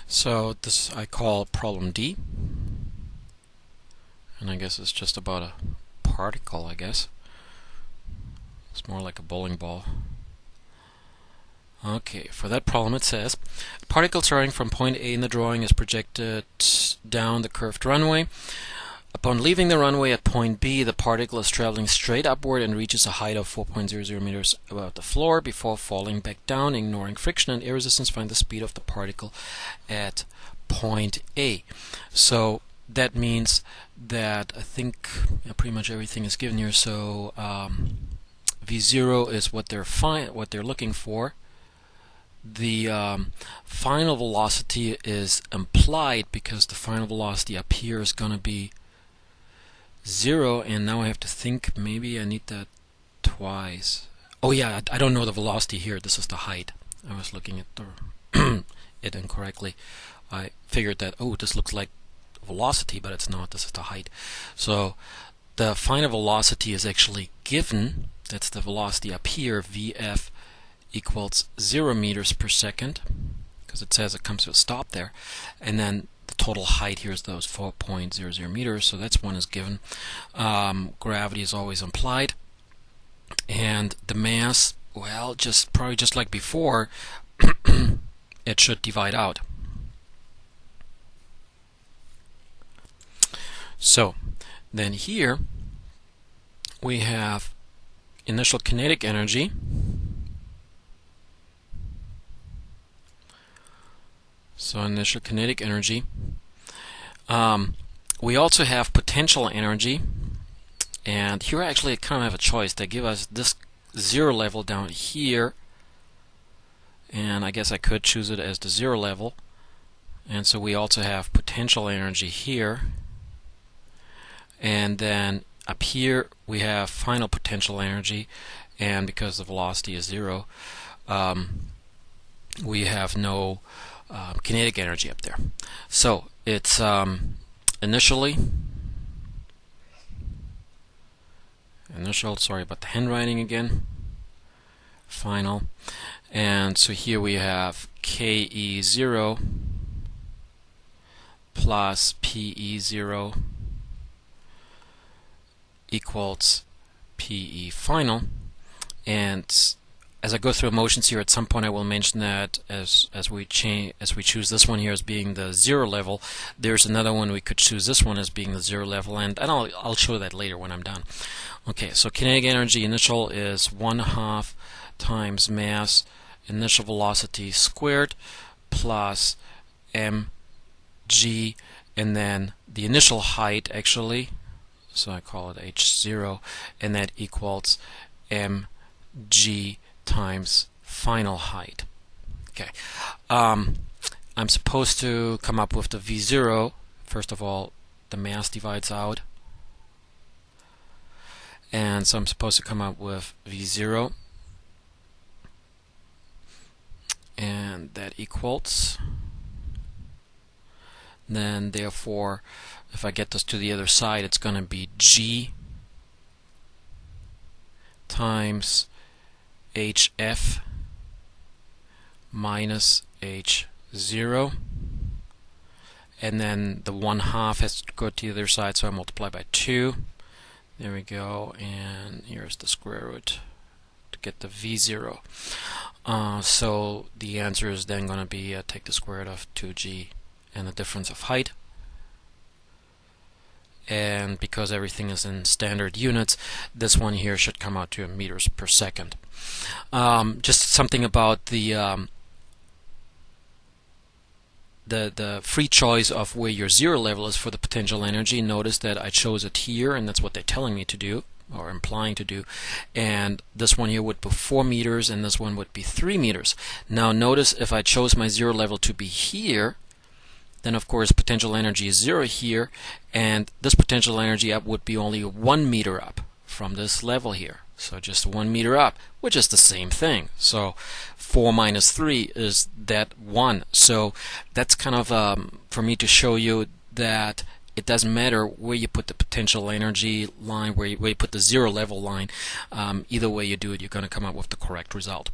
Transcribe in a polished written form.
So this I call problem D, and I guess it's just about a particle, I guess. It's more like a bowling ball. Okay, for that problem it says, a particle starting from point A in the drawing is projected down the curved runway. Upon leaving the runway at point B, the particle is traveling straight upward and reaches a height of 4.00 meters above the floor before falling back down. Ignoring friction and air resistance, find the speed of the particle at point A. So that means that I think pretty much everything is given here. So V0 is what they're looking for. The final velocity is implied because the final velocity up here is going to be 0, and now I have to think maybe I need that twice. Oh yeah, I don't know the velocity here. This is the height. I was looking at it incorrectly. I figured that, oh, this looks like velocity, but it's not. This is the height. So the final velocity is actually given. That's the velocity up here, Vf equals 0 meters per second, because it says it comes to a stop there, and then the total height here is those 4.00 meters, so that's one is given. Gravity is always implied, and the mass, well, probably just like before, it should divide out. So then here we have initial kinetic energy. So initial kinetic energy. We also have potential energy, and here actually I kind of have a choice. They give us this 0 level down here, and I guess I could choose it as the 0 level. And so we also have potential energy here, and then up here we have final potential energy, and because the velocity is 0, we have no kinetic energy up there. So it's initial, sorry about the handwriting again, final, and so here we have KE0 plus PE0 equals PE final. And as I go through motions here, at some point I will mention that as we choose this one here as being the 0 level, there's another one we could choose this one as being the 0 level, and I'll show that later when I'm done. Okay, so kinetic energy initial is 1/2 times mass initial velocity squared plus mg, and then the initial height actually, so I call it h0, and that equals mg times final height. Okay, I'm supposed to come up with the V0. First of all, the mass divides out, and so I'm supposed to come up with V0, and that equals, then therefore if I get this to the other side, it's going to be G times HF minus H0, and then the 1/2 has to go to the other side, so I multiply by 2. There we go, and here's the square root to get the V0. So the answer is then going to be take the square root of 2g and the difference of height. And because everything is in standard units, this one here should come out to meters per second. Just something about the free choice of where your 0 level is for the potential energy. Notice that I chose it here, and that's what they're telling me to do, or implying to do. And this one here would be 4 meters, and this one would be 3 meters. Now notice if I chose my 0 level to be here, then of course potential energy is 0 here, and this potential energy up would be only 1 meter up from this level here. So just 1 meter up, which is the same thing. So 4 minus 3 is that 1. So that's kind of for me to show you that it doesn't matter where you put the potential energy line, where you put the 0 level line. Either way you do it, you're going to come up with the correct result.